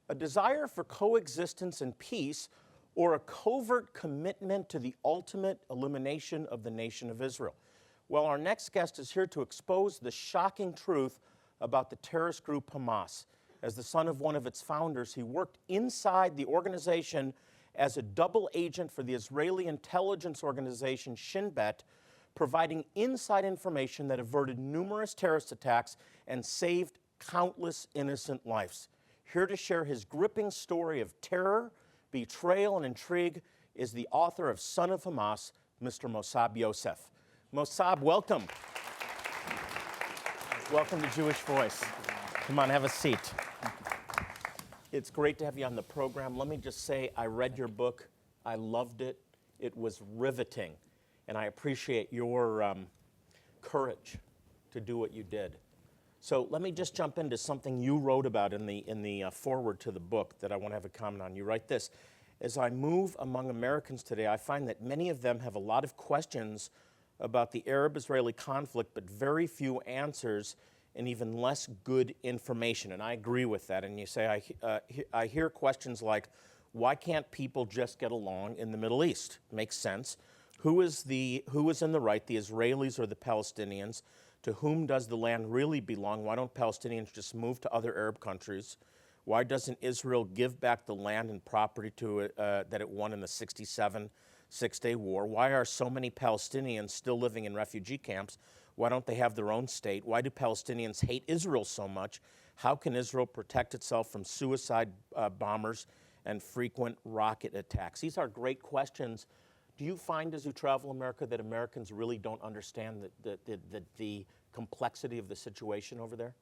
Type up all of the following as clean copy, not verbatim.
a desire for coexistence and peace, or a covert commitment to the ultimate elimination of the nation of Israel? Well, our next guest is here to expose the shocking truth about the terrorist group Hamas. As the son of one of its founders, he worked inside the organization as a double agent for the Israeli intelligence organization Shin Bet, providing inside information that averted numerous terrorist attacks and saved countless innocent lives. Here to share his gripping story of terror, betrayal, and intrigue is the author of Son of Hamas, Mr. Mossab Yosef. Mossab, welcome. Welcome to Jewish Voice. Come on, have a seat. It's great to have you on the program. Let me just say, I read your book. I loved it. It was riveting. And I appreciate your courage to do what you did. So let me just jump into something you wrote about in the foreword to the book that I want to have a comment on. You write this: as I move among Americans today, I find that many of them have a lot of questions about the Arab-Israeli conflict, but very few answers and even less good information. And I agree with that. And you say, I hear questions like, why can't people just get along in the Middle East? Makes sense. Who is in the right, the Israelis or the Palestinians? To whom does the land really belong? Why don't Palestinians just move to other Arab countries? Why doesn't Israel give back the land and property that it won in the 1967 Six-Day War? Why are so many Palestinians still living in refugee camps? Why don't they have their own state? Why do Palestinians hate Israel so much? How can Israel protect itself from suicide bombers and frequent rocket attacks? These are great questions. Do you find as you travel America that Americans really don't understand the complexity of the situation over there?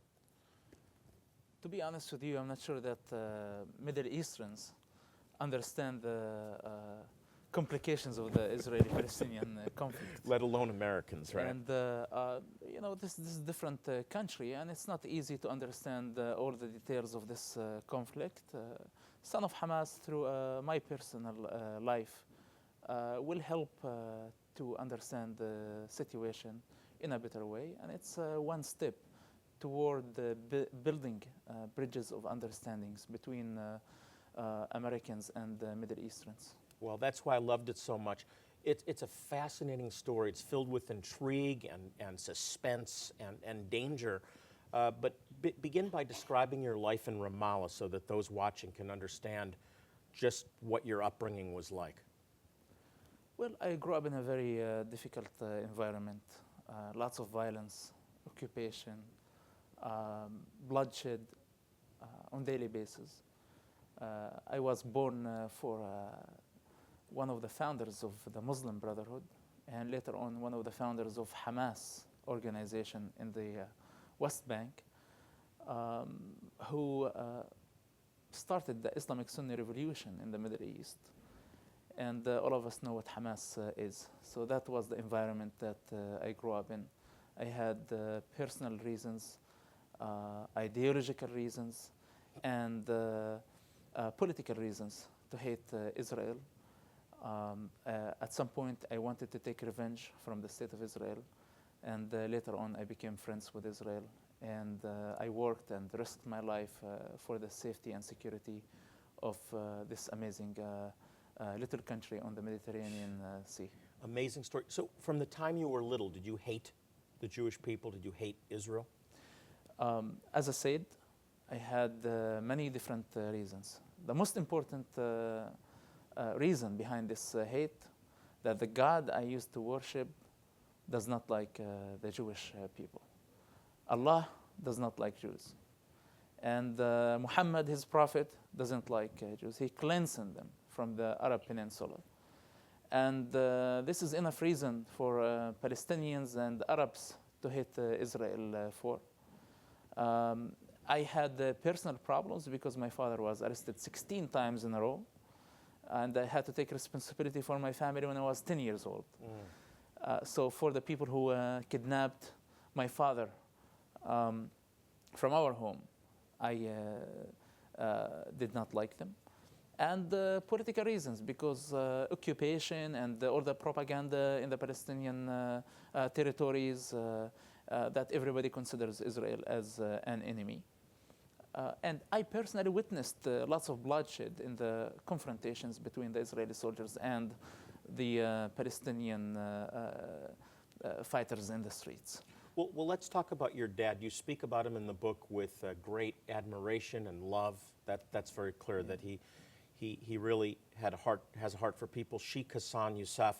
To be honest with you, I'm not sure that Middle Easterns understand the complications of the Israeli-Palestinian conflict. Let alone Americans, right? And, this is a different country, and it's not easy to understand all the details of this conflict. Son of Hamas, through my personal life, will help to understand the situation in a better way, and it's one step toward building bridges of understandings between Americans and Middle Easterns. Well, that's why I loved it so much. It's a fascinating story. It's filled with intrigue and suspense and danger. But begin by describing your life in Ramallah so that those watching can understand just what your upbringing was like. Well, I grew up in a very difficult environment. Lots of violence, occupation, bloodshed on a daily basis. I was born for one of the founders of the Muslim Brotherhood, and later on one of the founders of Hamas organization in the West Bank, who started the Islamic Sunni revolution in the Middle East. And all of us know what Hamas is. So that was the environment that I grew up in. I had personal reasons, ideological reasons, and political reasons to hate Israel. At some point, I wanted to take revenge from the state of Israel. And later on, I became friends with Israel. And I worked and risked my life for the safety and security of this amazing little country on the Mediterranean Sea. Amazing story. So from the time you were little, did you hate the Jewish people? Did you hate Israel? As I said, I had many different reasons. The most important reason behind this hate, that the God I used to worship does not like the Jewish people. Allah does not like Jews. And Muhammad, his prophet, doesn't like Jews. He cleansed them from the Arab Peninsula. And this is enough reason for Palestinians and Arabs to hate Israel for. I had personal problems because my father was arrested 16 times in a row. And I had to take responsibility for my family when I was 10 years old. So for the people who kidnapped my father from our home, I did not like them. And political reasons, because occupation and all the propaganda in the Palestinian territories that everybody considers Israel as an enemy. And I personally witnessed lots of bloodshed in the confrontations between the Israeli soldiers and the Palestinian fighters in the streets. Well, let's talk about your dad. You speak about him in the book with great admiration and love. That's very clear that he really has a heart for people. Sheikh Hassan Yousaf.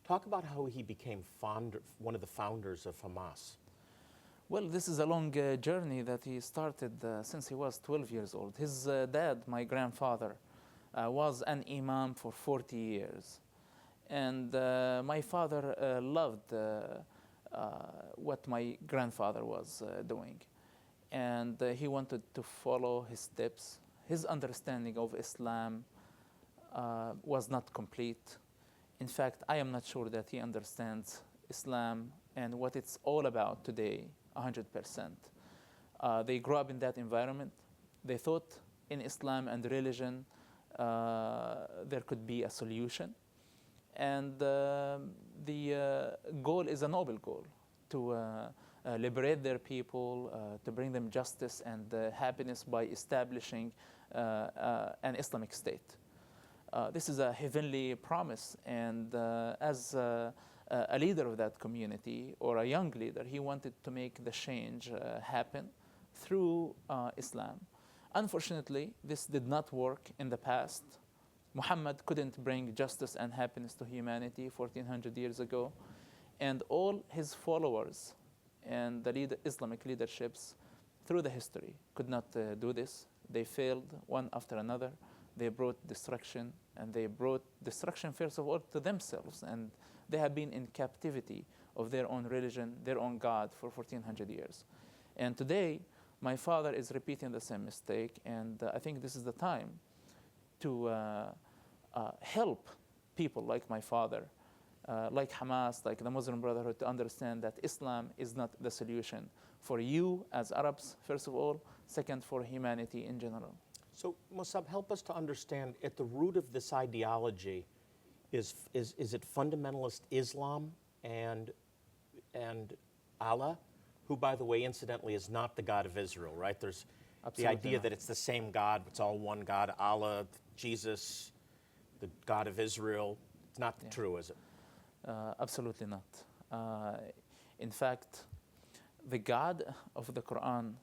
Talk about how he became one of the founders of Hamas. Well, this is a long journey that he started since he was 12 years old. His dad, my grandfather, was an imam for 40 years. And my father loved what my grandfather was doing. And he wanted to follow his steps. His understanding of Islam was not complete. In fact, I am not sure that he understands Islam and what it's all about today 100%. They grew up in that environment. They thought in Islam and religion there could be a solution. And the goal is a noble goal, to liberate their people, to bring them justice and happiness by establishing an Islamic state. This is a heavenly promise, and as a leader of that community, or a young leader, he wanted to make the change happen through Islam. Unfortunately, this did not work in the past. Muhammad couldn't bring justice and happiness to humanity 1400 years ago, and all his followers and the Islamic leaderships through the history could not do this. They failed one after another. They brought destruction, and they brought destruction first of all to themselves, and they have been in captivity of their own religion, their own God for 1400 years. And today, my father is repeating the same mistake, and I think this is the time to help people like my father, like Hamas, like the Muslim Brotherhood, to understand that Islam is not the solution for you as Arabs, first of all, second for humanity in general. So, Musab, help us to understand, at the root of this ideology, is it fundamentalist Islam and Allah, who, by the way, incidentally, is not the God of Israel, right? There's Absolutely the idea not. that it's the same God, it's all one God, Allah, Jesus, the God of Israel. It's not true, is it? Absolutely not. In fact, the God of the Quran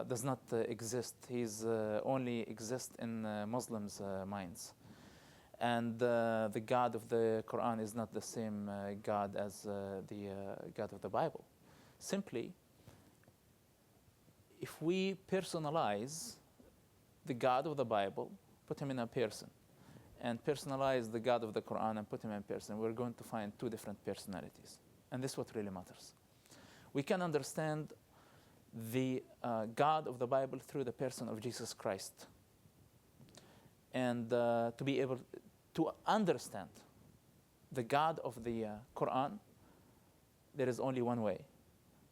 does not exist. He's only exists in Muslims' minds. And the God of the Quran is not the same God as the God of the Bible. Simply, if we personalize the God of the Bible, put him in a person, and personalize the God of the Quran and put him in a person, we're going to find two different personalities. And this is what really matters. We can understand the God of the Bible through the person of Jesus Christ. And to be able to understand the God of the Quran, there is only one way: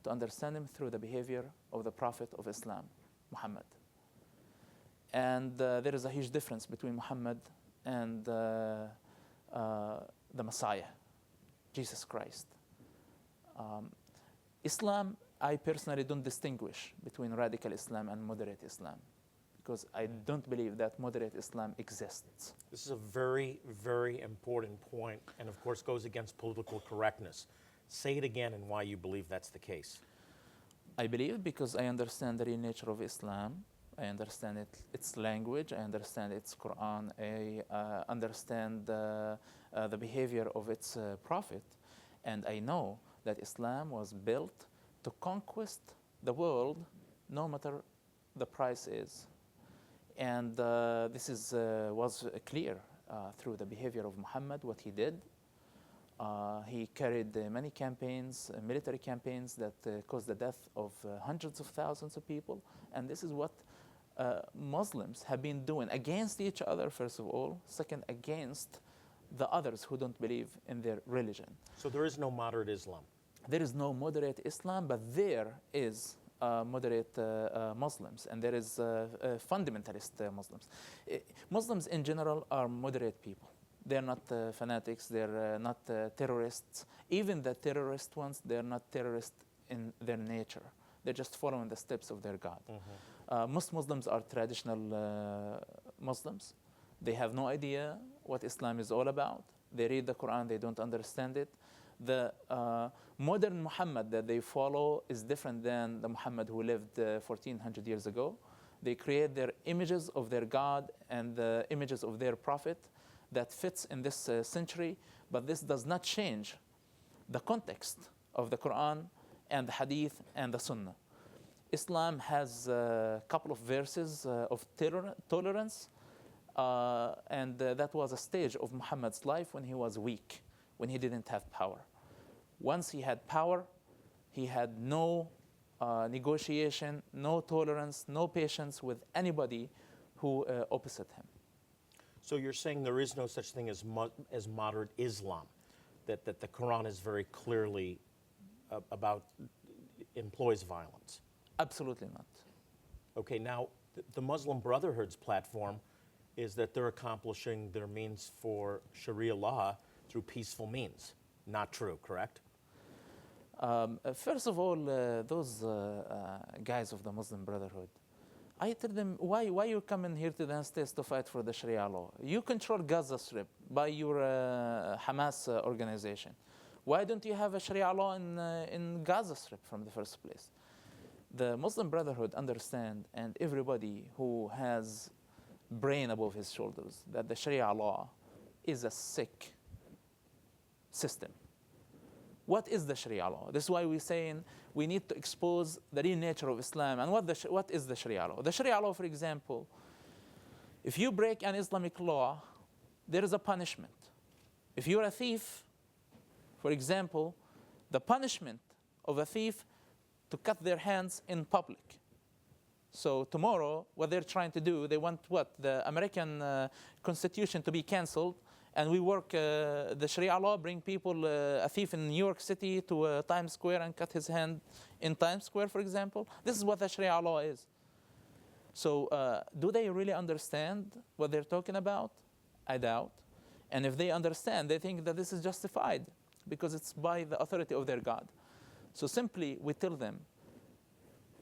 to understand him through the behavior of the Prophet of Islam, Muhammad. And there is a huge difference between Muhammad and the Messiah, Jesus Christ. Islam, I personally don't distinguish between radical Islam and moderate Islam, because I don't believe that moderate Islam exists. This is a very, very important point, and of course goes against political correctness. Say it again and why you believe that's the case. I believe because I understand the real nature of Islam. I understand its language. I understand its Quran. I understand the behavior of its prophet. And I know that Islam was built to conquest the world, no matter the price is. And this was clear through the behavior of Muhammad, what he did. He carried many campaigns, military campaigns that caused the death of hundreds of thousands of people. And this is what Muslims have been doing against each other, first of all. Second, against the others who don't believe in their religion. So there is no moderate Islam? There is no moderate Islam, but there is moderate Muslims, and there is fundamentalist Muslims. Muslims in general are moderate people. They're not fanatics, they're not terrorists. Even the terrorist ones, they're not terrorists in their nature. They're just following the steps of their God. Most Muslims are traditional Muslims. They have no idea what Islam is all about. They read the Quran, they don't understand it. The modern Muhammad that they follow is different than the Muhammad who lived 1400 years ago. They create their images of their God and the images of their prophet that fits in this century, but this does not change the context of the Quran and the Hadith and the Sunnah. Islam has a couple of verses of tolerance, and that was a stage of Muhammad's life when he was weak, when he didn't have power. Once he had power, he had no negotiation, no tolerance, no patience with anybody who opposite him. So you're saying there is no such thing as moderate Islam, that the Quran is very clearly employs violence? Absolutely not. Okay, now the Muslim Brotherhood's platform is that they're accomplishing their means for Sharia law through peaceful means. Not true, correct? First of all, those guys of the Muslim Brotherhood, I tell them, why you coming here to the United States to fight for the Sharia law? You control Gaza Strip by your Hamas organization. Why don't you have a Sharia law in Gaza Strip from the first place? The Muslim Brotherhood understand, and everybody who has brain above his shoulders, that the Sharia law is a sick system. What is the Sharia law? This is why we're saying we need to expose the real nature of Islam. And what is the Sharia law? The Sharia law, for example, if you break an Islamic law, there is a punishment. If you're a thief, for example, the punishment of a thief to cut their hands in public. So tomorrow, what they're trying to do, they want what? The American Constitution to be canceled, and we work the Sharia law, bring people, a thief in New York City to Times Square and cut his hand in Times Square, for example. This is what the Sharia law is. So do they really understand what they're talking about? I doubt. And if they understand, they think that this is justified because it's by the authority of their God. So simply, we tell them,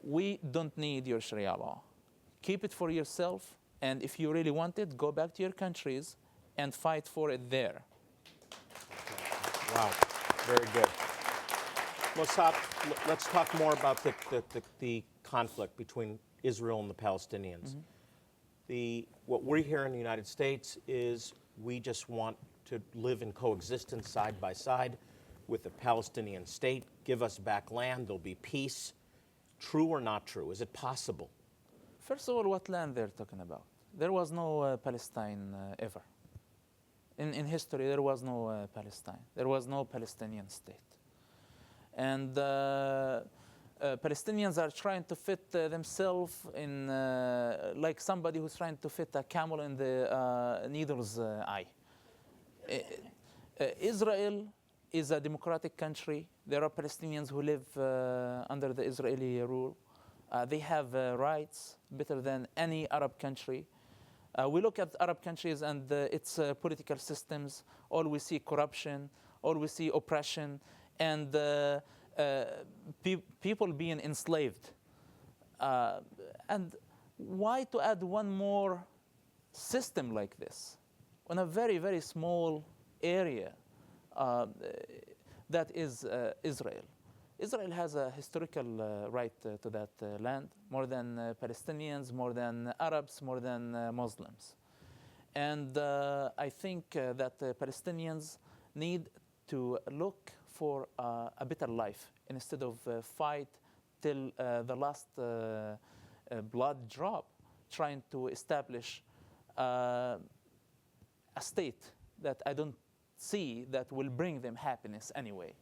we don't need your Sharia law. Keep it for yourself, and if you really want it, go back to your countries and fight for it there. Wow, very good. Mossab, let's talk more about the conflict between Israel and the Palestinians. Mm-hmm. What we hear in the United States is we just want to live in coexistence side by side with the Palestinian state. Give us back land, there'll be peace. True or not true? Is it possible? First of all, what land they're talking about? There was no Palestine ever. In history, there was no Palestine. There was no Palestinian state. And Palestinians are trying to fit themselves in like somebody who's trying to fit a camel in the needle's eye. Israel is a democratic country. There are Palestinians who live under the Israeli rule. They have rights better than any Arab country. We look at Arab countries and its political systems. All we see corruption, all we see oppression, and people being enslaved. And why to add one more system like this on a very, very small area that is Israel? Israel has a historical right to that land, more than Palestinians, more than Arabs, more than Muslims. And I think that Palestinians need to look for a better life instead of fight till the last blood drop, trying to establish a state that I don't see that will bring them happiness anyway.